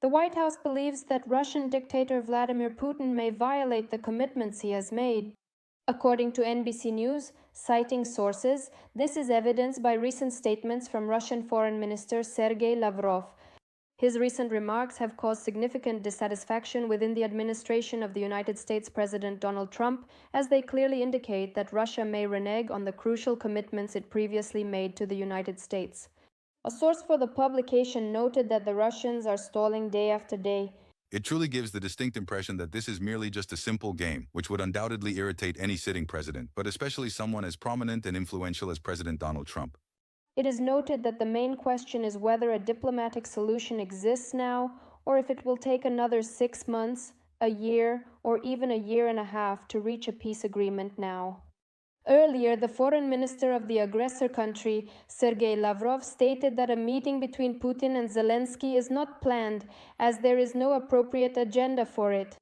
The White House believes that Russian dictator Vladimir Putin may violate the commitments he has made. According to NBC News, citing sources, this is evidenced by recent statements from Russian Foreign Minister Sergei Lavrov. His recent remarks have caused significant dissatisfaction within the administration of the United States President Donald Trump, as they clearly indicate that Russia may renege on the crucial commitments it previously made to the United States. A source for the publication noted that the Russians are stalling day after day. It truly gives the distinct impression that this is merely just a simple game, which would undoubtedly irritate any sitting president, but especially someone as prominent and influential as President Donald Trump. It is noted that the main question is whether a diplomatic solution exists now, or if it will take another 6 months, a year, or even a year and a half to reach a peace agreement now. Earlier, the foreign minister of the aggressor country, Sergei Lavrov, stated that a meeting between Putin and Zelenskyy is not planned, as there is no appropriate agenda for it.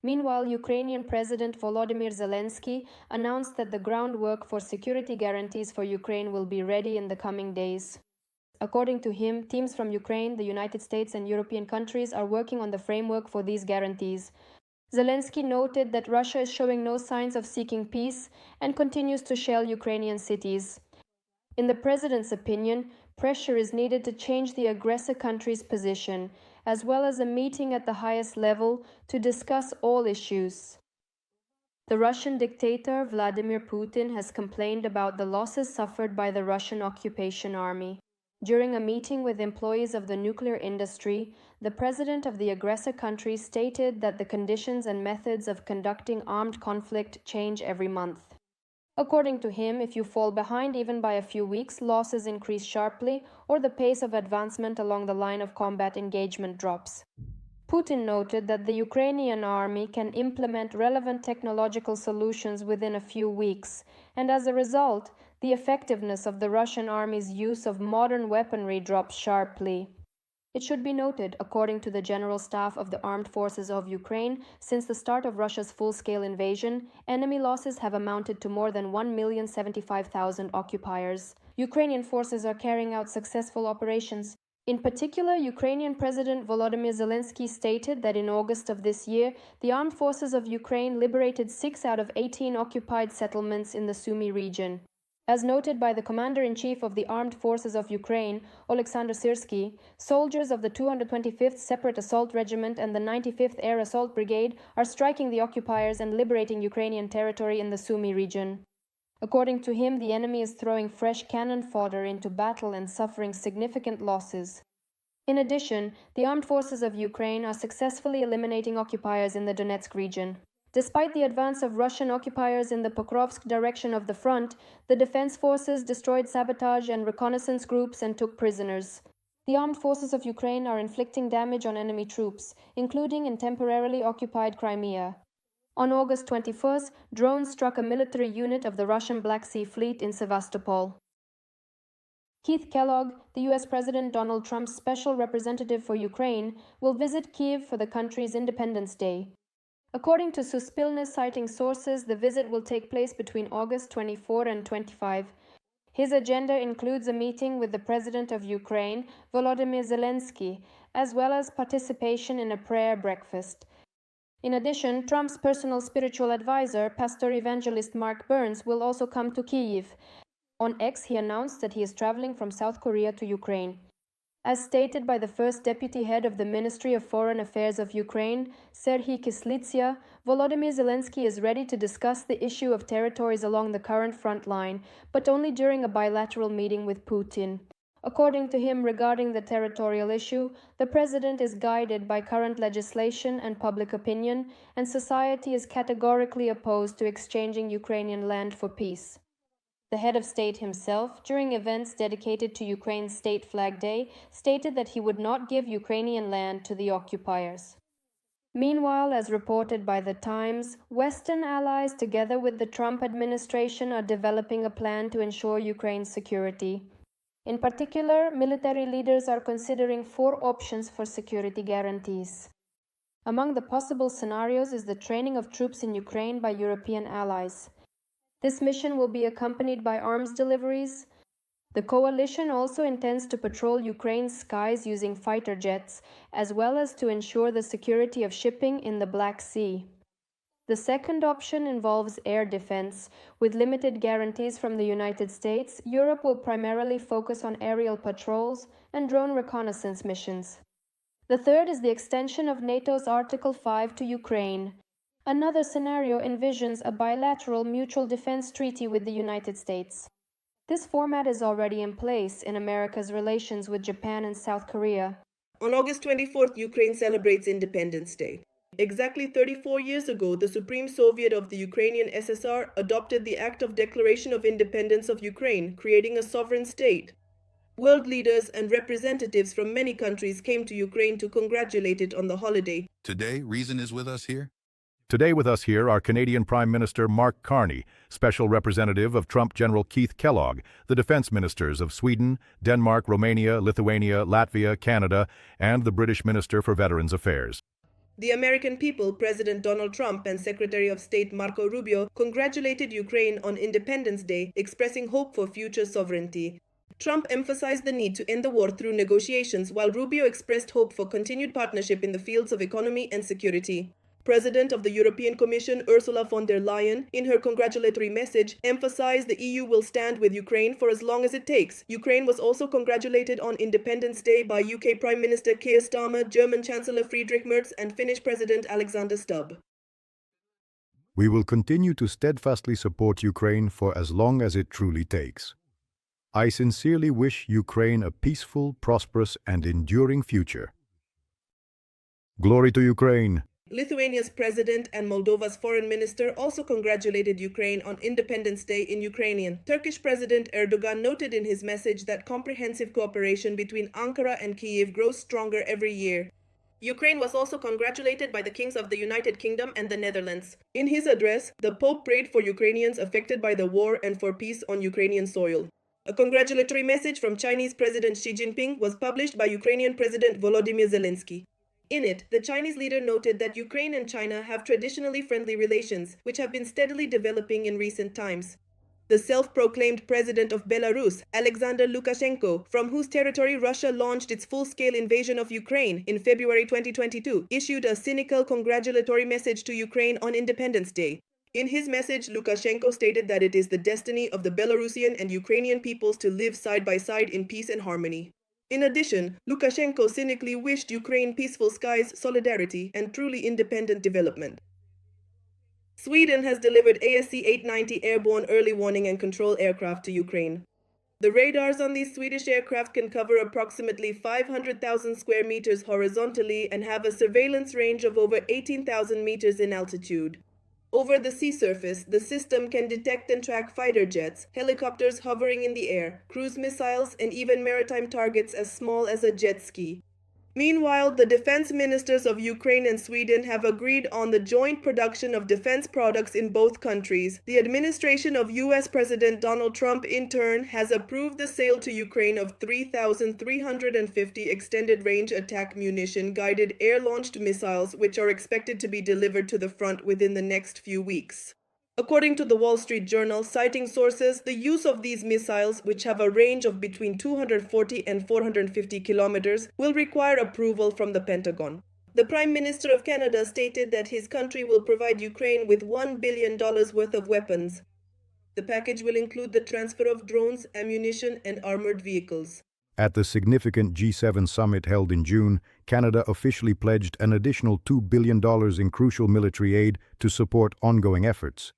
Meanwhile, Ukrainian President Volodymyr Zelenskyy announced that the groundwork for security guarantees for Ukraine will be ready in the coming days. According to him, teams from Ukraine, the United States, and European countries are working on the framework for these guarantees. Zelenskyy noted that Russia is showing no signs of seeking peace and continues to shell Ukrainian cities. In the president's opinion, pressure is needed to change the aggressor country's position, as well as a meeting at the highest level to discuss all issues. The Russian dictator Vladimir Putin has complained about the losses suffered by the Russian occupation army. During a meeting with employees of the nuclear industry, the president of the aggressor country stated that the conditions and methods of conducting armed conflict change every month. According to him, if you fall behind even by a few weeks, losses increase sharply, or the pace of advancement along the line of combat engagement drops. Putin noted that the Ukrainian army can implement relevant technological solutions within a few weeks, and as a result, the effectiveness of the Russian army's use of modern weaponry drops sharply. It should be noted, according to the General Staff of the Armed Forces of Ukraine, since the start of Russia's full-scale invasion, enemy losses have amounted to more than 1,075,000 occupiers. Ukrainian forces are carrying out successful operations. In particular, Ukrainian President Volodymyr Zelenskyy stated that in August of this year, the armed forces of Ukraine liberated 6 out of 18 occupied settlements in the Sumy region. As noted by the Commander-in-Chief of the Armed Forces of Ukraine, Oleksandr Syrsky, soldiers of the 225th Separate Assault Regiment and the 95th Air Assault Brigade are striking the occupiers and liberating Ukrainian territory in the Sumy region. According to him, the enemy is throwing fresh cannon fodder into battle and suffering significant losses. In addition, the armed forces of Ukraine are successfully eliminating occupiers in the Donetsk region. Despite the advance of Russian occupiers in the Pokrovsk direction of the front, the defense forces destroyed sabotage and reconnaissance groups and took prisoners. The armed forces of Ukraine are inflicting damage on enemy troops, including in temporarily occupied Crimea. On August 21st, drones struck a military unit of the Russian Black Sea Fleet in Sevastopol. Keith Kellogg, the U.S. President Donald Trump's special representative for Ukraine, will visit Kyiv for the country's Independence Day. According to Suspilne citing sources, the visit will take place between August 24 and 25. His agenda includes a meeting with the President of Ukraine, Volodymyr Zelenskyy, as well as participation in a prayer breakfast. In addition, Trump's personal spiritual advisor, Pastor Evangelist Mark Burns, will also come to Kyiv. On X, he announced that he is traveling from South Korea to Ukraine. As stated by the first deputy head of the Ministry of Foreign Affairs of Ukraine, Serhiy Kislitsia, Volodymyr Zelenskyy is ready to discuss the issue of territories along the current front line, but only during a bilateral meeting with Putin. According to him, regarding the territorial issue, the president is guided by current legislation and public opinion, and society is categorically opposed to exchanging Ukrainian land for peace. The head of state himself, during events dedicated to Ukraine's State Flag Day, stated that he would not give Ukrainian land to the occupiers. Meanwhile, as reported by The Times, Western allies, together with the Trump administration, are developing a plan to ensure Ukraine's security. In particular, military leaders are considering 4 options for security guarantees. Among the possible scenarios is the training of troops in Ukraine by European allies. This mission will be accompanied by arms deliveries. The coalition also intends to patrol Ukraine's skies using fighter jets, as well as to ensure the security of shipping in the Black Sea. The second option involves air defense. With limited guarantees from the United States, Europe will primarily focus on aerial patrols and drone reconnaissance missions. The third is the extension of NATO's Article 5 to Ukraine. Another scenario envisions a bilateral mutual defense treaty with the United States. This format is already in place in America's relations with Japan and South Korea. On August 24th, Ukraine celebrates Independence Day. Exactly 34 years ago, the Supreme Soviet of the Ukrainian SSR adopted the Act of Declaration of Independence of Ukraine, creating a sovereign state. World leaders and representatives from many countries came to Ukraine to congratulate it on the holiday. Today, Reason is with us here. Today with us here are Canadian Prime Minister Mark Carney, Special Representative of Trump General Keith Kellogg, the Defense Ministers of Sweden, Denmark, Romania, Lithuania, Latvia, Canada, and the British Minister for Veterans Affairs. The American people, President Donald Trump and Secretary of State Marco Rubio, congratulated Ukraine on Independence Day, expressing hope for future sovereignty. Trump emphasized the need to end the war through negotiations, while Rubio expressed hope for continued partnership in the fields of economy and security. President of the European Commission, Ursula von der Leyen, in her congratulatory message, emphasized the EU will stand with Ukraine for as long as it takes. Ukraine was also congratulated on Independence Day by UK Prime Minister Keir Starmer, German Chancellor Friedrich Merz, and Finnish President Alexander Stubb. We will continue to steadfastly support Ukraine for as long as it truly takes. I sincerely wish Ukraine a peaceful, prosperous, and enduring future. Glory to Ukraine! Lithuania's president and Moldova's foreign minister also congratulated Ukraine on Independence Day in Ukrainian. Turkish President Erdogan noted in his message that comprehensive cooperation between Ankara and Kyiv grows stronger every year. Ukraine was also congratulated by the kings of the United Kingdom and the Netherlands. In his address, the Pope prayed for Ukrainians affected by the war and for peace on Ukrainian soil. A congratulatory message from Chinese President Xi Jinping was published by Ukrainian President Volodymyr Zelenskyy. In it, the Chinese leader noted that Ukraine and China have traditionally friendly relations, which have been steadily developing in recent times. The self-proclaimed president of Belarus, Alexander Lukashenko, from whose territory Russia launched its full-scale invasion of Ukraine in February 2022, issued a cynical congratulatory message to Ukraine on Independence Day. In his message, Lukashenko stated that it is the destiny of the Belarusian and Ukrainian peoples to live side by side in peace and harmony. In addition, Lukashenko cynically wished Ukraine peaceful skies, solidarity, and truly independent development. Sweden has delivered ASC-890 airborne early warning and control aircraft to Ukraine. The radars on these Swedish aircraft can cover approximately 500,000 square meters horizontally and have a surveillance range of over 18,000 meters in altitude. Over the sea surface, the system can detect and track fighter jets, helicopters hovering in the air, cruise missiles, and even maritime targets as small as a jet ski. Meanwhile, the defense ministers of Ukraine and Sweden have agreed on the joint production of defense products in both countries. The administration of US President Donald Trump, in turn, has approved the sale to Ukraine of 3,350 extended-range attack munition-guided air-launched missiles, which are expected to be delivered to the front within the next few weeks. According to the Wall Street Journal, citing sources, the use of these missiles, which have a range of between 240 and 450 kilometers, will require approval from the Pentagon. The Prime Minister of Canada stated that his country will provide Ukraine with $1 billion worth of weapons. The package will include the transfer of drones, ammunition, and armored vehicles. At the significant G7 summit held in June, Canada officially pledged an additional $2 billion in crucial military aid to support ongoing efforts.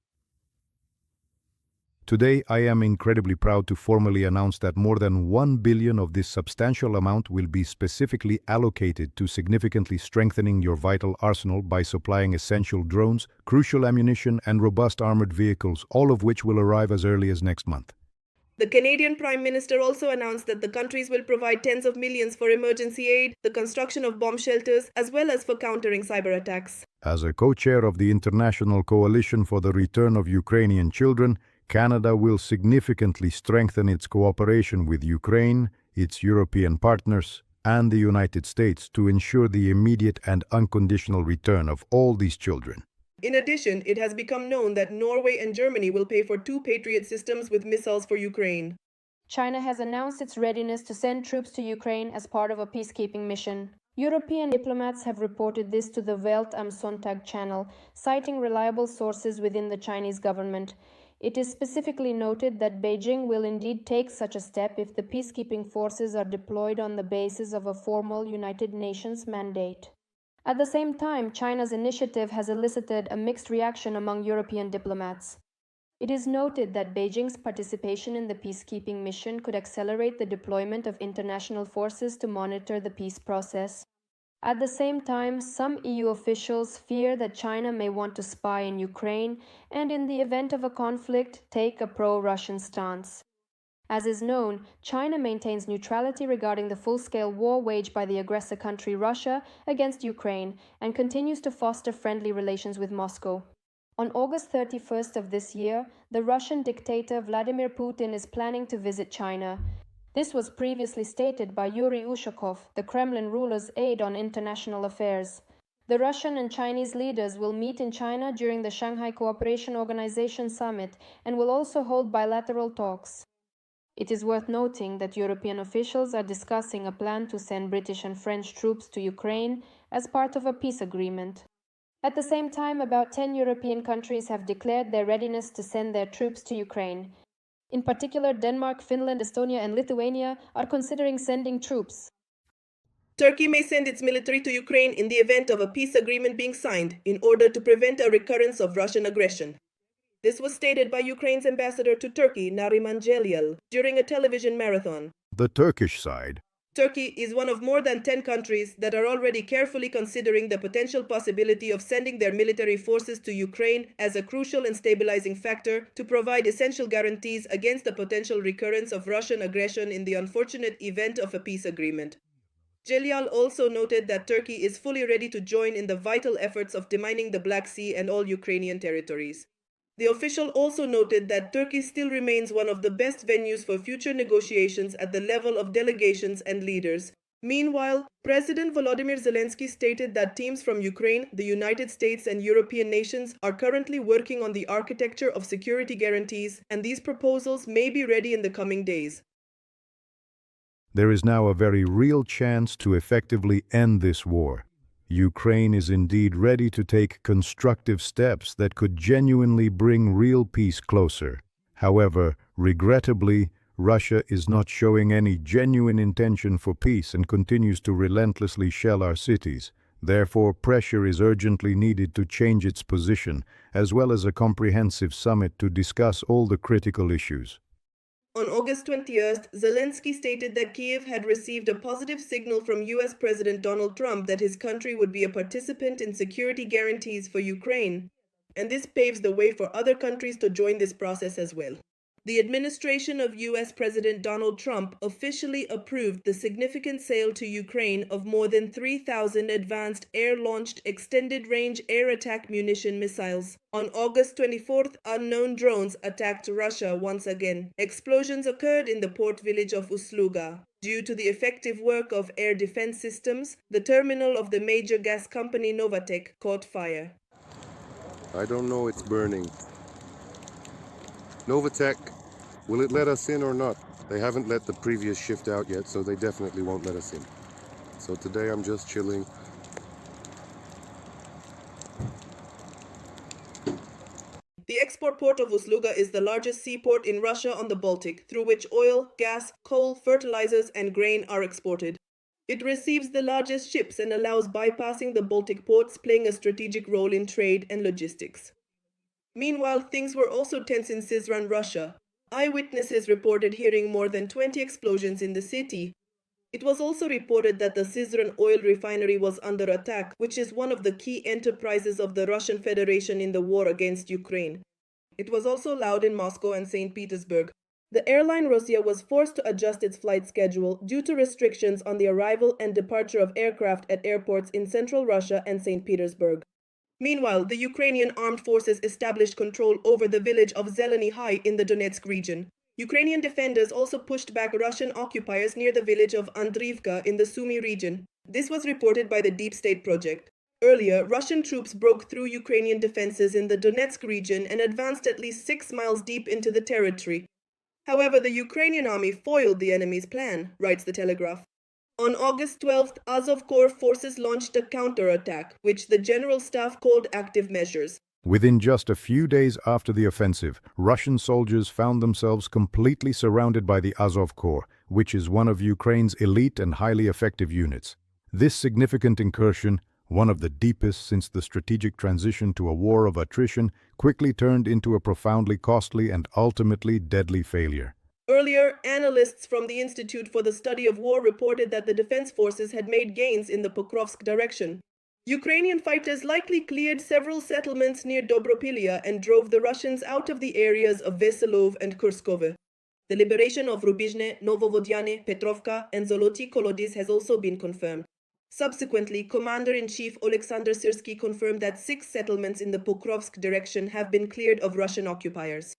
Today, I am incredibly proud to formally announce that more than $1 billion of this substantial amount will be specifically allocated to significantly strengthening your vital arsenal by supplying essential drones, crucial ammunition, and robust armored vehicles, all of which will arrive as early as next month. The Canadian Prime Minister also announced that the countries will provide tens of millions for emergency aid, the construction of bomb shelters, as well as for countering cyber attacks. As a co-chair of the International Coalition for the Return of Ukrainian Children, Canada will significantly strengthen its cooperation with Ukraine, its European partners, and the United States to ensure the immediate and unconditional return of all these children. In addition, it has become known that Norway and Germany will pay for 2 Patriot systems with missiles for Ukraine. China has announced its readiness to send troops to Ukraine as part of a peacekeeping mission. European diplomats have reported this to the Welt am Sonntag channel, citing reliable sources within the Chinese government. It is specifically noted that Beijing will indeed take such a step if the peacekeeping forces are deployed on the basis of a formal United Nations mandate. At the same time, China's initiative has elicited a mixed reaction among European diplomats. It is noted that Beijing's participation in the peacekeeping mission could accelerate the deployment of international forces to monitor the peace process. At the same time, some EU officials fear that China may want to spy in Ukraine and, in the event of a conflict, take a pro-Russian stance. As is known, China maintains neutrality regarding the full-scale war waged by the aggressor country Russia against Ukraine and continues to foster friendly relations with Moscow. On August 31st of this year, the Russian dictator Vladimir Putin is planning to visit China. This was previously stated by Yuri Ushakov, the Kremlin ruler's aide on international affairs. The Russian and Chinese leaders will meet in China during the Shanghai Cooperation Organization summit and will also hold bilateral talks. It is worth noting that European officials are discussing a plan to send British and French troops to Ukraine as part of a peace agreement. At the same time, about 10 European countries have declared their readiness to send their troops to Ukraine. In particular, Denmark, Finland, Estonia, and Lithuania are considering sending troops. Turkey may send its military to Ukraine in the event of a peace agreement being signed in order to prevent a recurrence of Russian aggression. This was stated by Ukraine's ambassador to Turkey, Nariman Celyal, during a television marathon. The Turkish side. Turkey is one of more than 10 countries that are already carefully considering the potential possibility of sending their military forces to Ukraine as a crucial and stabilizing factor to provide essential guarantees against the potential recurrence of Russian aggression in the unfortunate event of a peace agreement. Celyal also noted that Turkey is fully ready to join in the vital efforts of demining the Black Sea and all Ukrainian territories. The official also noted that Turkey still remains one of the best venues for future negotiations at the level of delegations and leaders. Meanwhile, President Volodymyr Zelenskyy stated that teams from Ukraine, the United States, and European nations are currently working on the architecture of security guarantees, and these proposals may be ready in the coming days. There is now a very real chance to effectively end this war. Ukraine is indeed ready to take constructive steps that could genuinely bring real peace closer. However, regrettably, Russia is not showing any genuine intention for peace and continues to relentlessly shell our cities. Therefore, pressure is urgently needed to change its position, as well as a comprehensive summit to discuss all the critical issues. On August 20th, Zelenskyy stated that Kyiv had received a positive signal from US President Donald Trump that his country would be a participant in security guarantees for Ukraine, and this paves the way for other countries to join this process as well. The administration of US President Donald Trump officially approved the significant sale to Ukraine of more than 3,000 advanced air-launched extended-range air attack munition missiles. On August 24th, unknown drones attacked Russia once again. Explosions occurred in the port village of Usluga. Due to the effective work of air defense systems, the terminal of the major gas company Novatek caught fire. I don't know, it's burning. Novatek, will it let us in or not? They haven't let the previous shift out yet, so they definitely won't let us in. So today I'm just chilling. The export port of Usluga is the largest seaport in Russia on the Baltic, through which oil, gas, coal, fertilizers, and grain are exported. It receives the largest ships and allows bypassing the Baltic ports, playing a strategic role in trade and logistics. Meanwhile, things were also tense in Syzran, Russia. Eyewitnesses reported hearing more than 20 explosions in the city. It was also reported that the Syzran oil refinery was under attack, which is one of the key enterprises of the Russian Federation in the war against Ukraine. It was also loud in Moscow and St. Petersburg. The airline Rossiya was forced to adjust its flight schedule due to restrictions on the arrival and departure of aircraft at airports in central Russia and St. Petersburg. Meanwhile, the Ukrainian armed forces established control over the village of zelenskyy in the Donetsk region. Ukrainian defenders also pushed back Russian occupiers near the village of Andriivka in the Sumy region. This was reported by the Deep State Project. Earlier, Russian troops broke through Ukrainian defenses in the Donetsk region and advanced at least 6 miles deep into the territory. However, the Ukrainian army foiled the enemy's plan, writes the Telegraph. On August 12th, Azov Corps forces launched a counterattack, which the General Staff called active measures. Within just a few days after the offensive, Russian soldiers found themselves completely surrounded by the Azov Corps, which is one of Ukraine's elite and highly effective units. This significant incursion, one of the deepest since the strategic transition to a war of attrition, quickly turned into a profoundly costly and ultimately deadly failure. Earlier, analysts from the Institute for the Study of War reported that the defense forces had made gains in the Pokrovsk direction. Ukrainian fighters likely cleared several settlements near Dobropilya and drove the Russians out of the areas of Veselov and Kurskove. The liberation of Rubizhne, Novovodyane, Petrovka, and Zoloty Kolodys has also been confirmed. Subsequently, Commander-in-Chief Oleksandr Syrskyi confirmed that 6 settlements in the Pokrovsk direction have been cleared of Russian occupiers.